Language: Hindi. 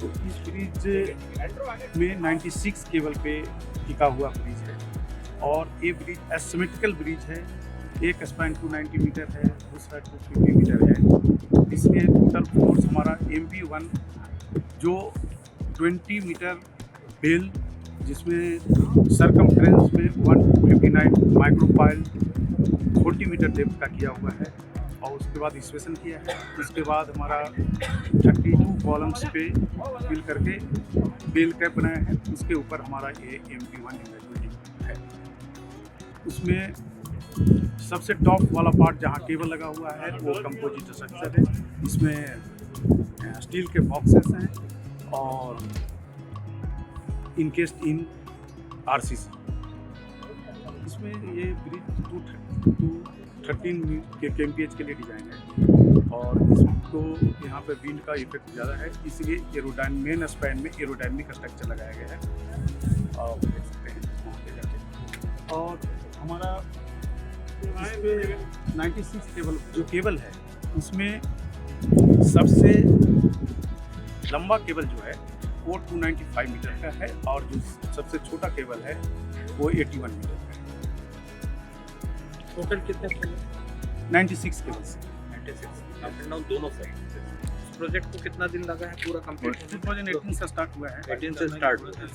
तो इस ब्रिज में 96 केबल पे टिका हुआ ब्रिज है और ये ब्रिज एसिमेट्रिकल ब्रिज है। एक स्पैन 290 मीटर है, दूसरा 250 मीटर है। इसके टोटल फोर्स हमारा MV1 जो 20 मीटर बेल जिसमें सरकमफ्रेंस में 159 माइक्रोपाइल 40 मीटर डेप्थ का किया हुआ है और उसके बाद इंस्पेक्शन किया है। उसके बाद हमारा 32 कॉलम्स पे फिल करके बेल कैप बनाया है। उसके ऊपर हमारा ये MV1 इन्वेस्टमेंट है। उसमें सबसे टॉप वाला पार्ट जहाँ केबल लगा हुआ है वो कंपोजिट स्ट्रक्चर है। इसमें स्टील के बॉक्सेस हैं और इनकेस्ड इन RCC। इसमें ये ब्रिज 213 kmph के लिए डिज़ाइन है और इसको यहाँ पे विंड का इफेक्ट ज़्यादा है, इसलिए मेन स्पैन में एरोडायनेमिक स्ट्रक्चर लगाया गया है और देख सकते हैं वहाँ पे जाके। और हमारा इस पे 96 केबल जो केबल है उसमें सबसे लंबा केबल जो है वो 295 मीटर का है और जो सबसे छोटा केबल है वो 81 मीटर का है। टोटल कितने 96 केबल्स 96 अप एंड डाउन दोनों साइड। प्रोजेक्ट को कितना दिन लगा है पूरा कंप्लीट? 2018 से स्टार्ट हुआ है। 18 से स्टार्ट हुआ है।